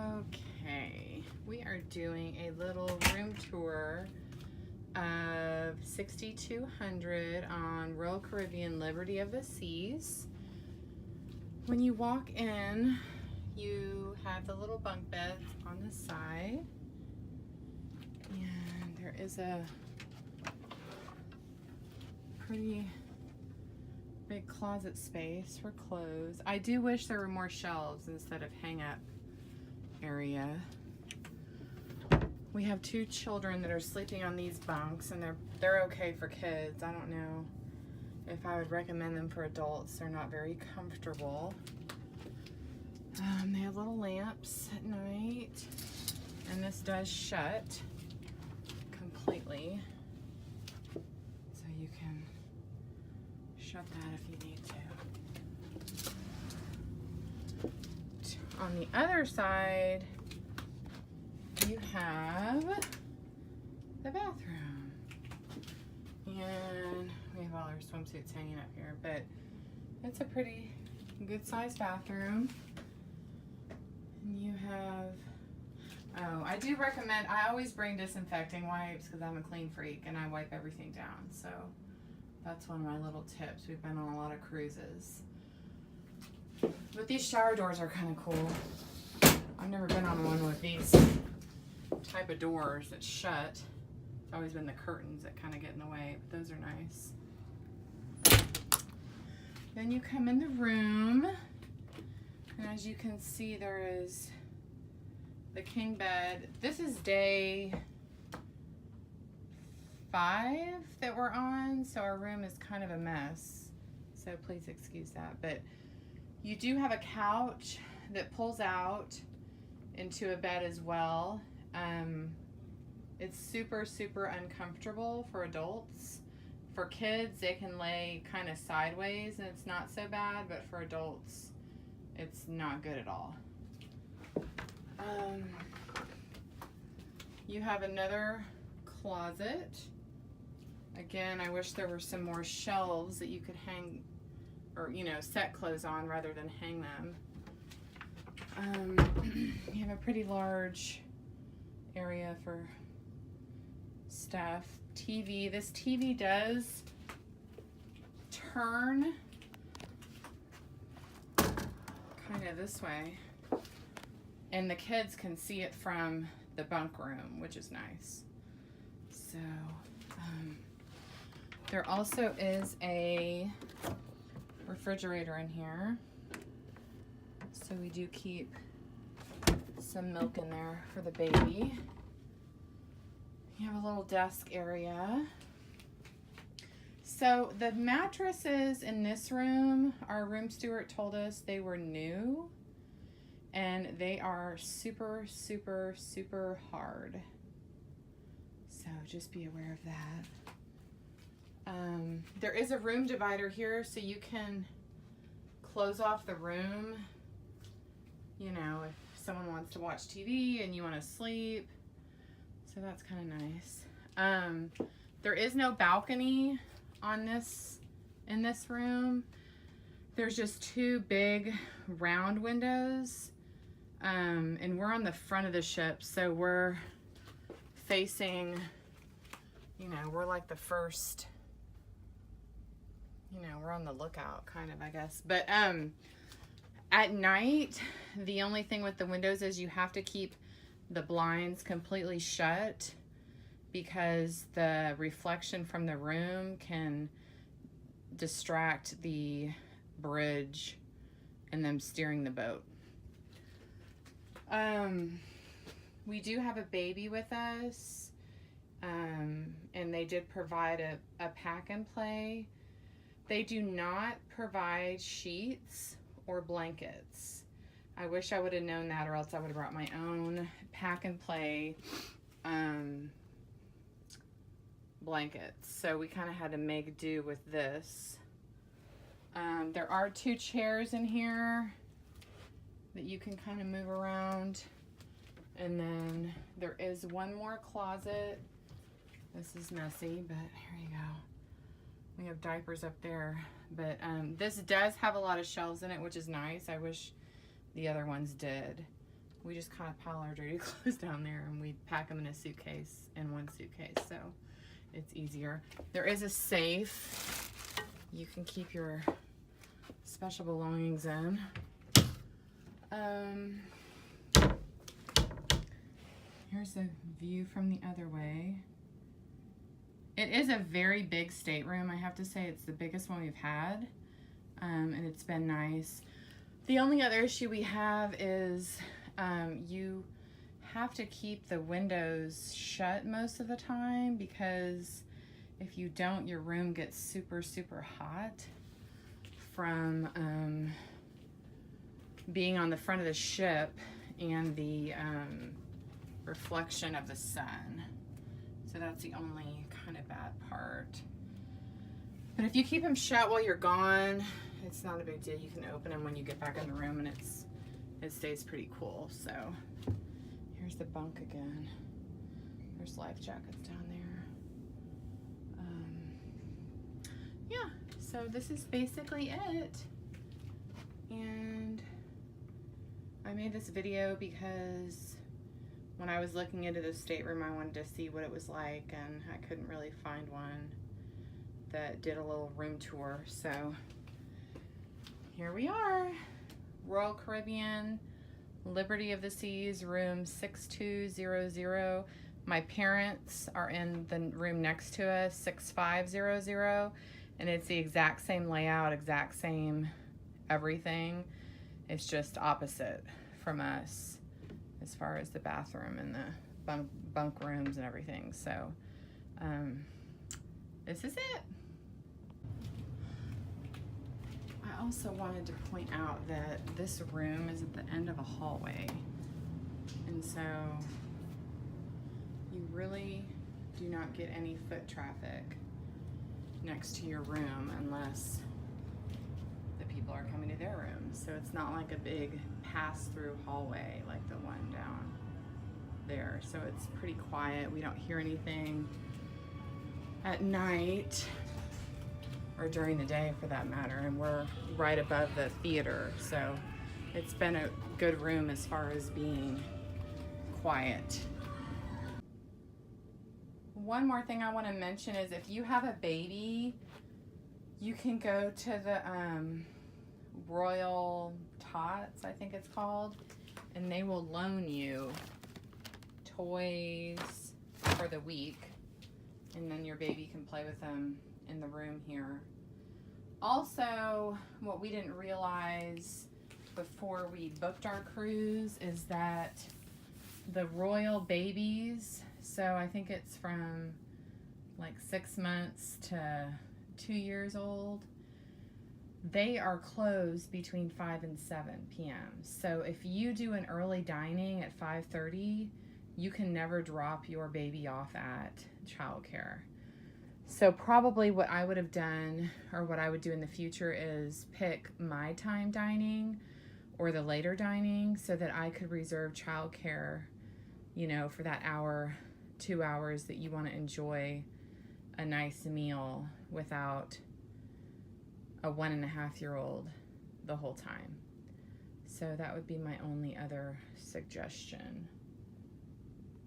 Okay, we are doing a little room tour of 6200 on Royal Caribbean Liberty of the Seas. When you walk in, you have the little bunk beds on the side, and there is a pretty big closet space for clothes. I do wish there were more shelves instead of hang-up area. We have 2 children that are sleeping on these bunks, and they're okay for kids. I don't know if I would recommend them for adults. They're not very comfortable. They have little lamps at night, and this does shut completely, so you can shut that if you need to. On the other side, you have the bathroom, and we have all our swimsuits hanging up here, but it's a pretty good sized bathroom. And you have, oh, I do recommend, I always bring disinfecting wipes because I'm a clean freak and I wipe everything down, so that's one of my little tips. We've been on a lot of cruises. But these shower doors are kind of cool. I've never been on one with these type of doors that shut. It's always been the curtains that kind of get in the way, but those are nice. Then you come in the room, and as you can see, there is the king bed. This is day 5 that we're on, so our room is kind of a mess, so please excuse that. But you do have a couch that pulls out into a bed as well. It's super uncomfortable for adults. For kids, they can lay kind of sideways and it's not so bad, but for adults, it's not good at all. You have another closet. Again, I wish there were some more shelves that you could hang, or set clothes on rather than hang them. You have a pretty large area for stuff. TV. This TV does turn kind of this way, and the kids can see it from the bunk room, which is nice. So there also is a refrigerator in here, so we do keep some milk in there for the baby. You have a little desk area. So the mattresses in this room, our room steward told us they were new, and they are super hard. So just be aware of that. There is a room divider here, so you can close off the room, if someone wants to watch TV and you want to sleep. So that's kind of nice. There is no balcony in this room. There's just 2 big round windows, and we're on the front of the ship, so we're facing, we're like the first, we're on the lookout kind of, I guess. But at night, the only thing with the windows is you have to keep the blinds completely shut because the reflection from the room can distract the bridge and them steering the boat. We do have a baby with us, and they did provide a pack and play. They do not provide sheets or blankets. I wish I would have known that, or else I would have brought my own pack and play blankets. So we kind of had to make do with this. There are 2 chairs in here that you can kind of move around. And then there is one more closet. This is messy, but here you go. We have diapers up there. But this does have a lot of shelves in it, which is nice. I wish the other ones did. we just kind of pile our dirty clothes down there and we pack them in a suitcase, in one suitcase, so it's easier. There is a safe you can keep your special belongings in. Here's a view from the other way. It is a very big stateroom. I have to say it's the biggest one we've had, and it's been nice. The only other issue we have is you have to keep the windows shut most of the time, because if you don't, your room gets super, super hot from being on the front of the ship and the reflection of the sun. So that's the only kind of bad part. But if you keep them shut while you're gone, it's not a big deal. You can open them when you get back in the room, and it stays pretty cool. So here's the bunk again. There's life jackets down there. Yeah, so this is basically it. And I made this video because when I was looking into the stateroom, I wanted to see what it was like, and I couldn't really find one that did a little room tour. So here we are, Royal Caribbean, Liberty of the Seas, room 6200. My parents are in the room next to us, 6500, and it's the exact same layout, exact same everything. It's just opposite from us as far as the bathroom and the bunk rooms and everything. So this is it. I also wanted to point out that this room is at the end of a hallway, and so you really do not get any foot traffic next to your room unless the people are coming to their room. So it's not like a big pass-through hallway like the one down there. So it's pretty quiet. We don't hear anything at night, or during the day for that matter, and we're right above the theater, so it's been a good room as far as being quiet. One more thing I want to mention is if you have a baby, you can go to the Royal Tots, I think it's called, and they will loan you toys for the week, and then your baby can play with them in the room here. Also, what we didn't realize before we booked our cruise is that the royal babies, so I think it's from like 6 months to 2 years old, they are closed between 5 and 7 p.m. So if you do an early dining at 5:30, you can never drop your baby off at childcare. So probably what I would have done, or what I would do in the future, is pick my time dining or the later dining so that I could reserve childcare, you know, for that hour, 2 hours that you want to enjoy a nice meal without a 1.5-year-old the whole time. So that would be my only other suggestion.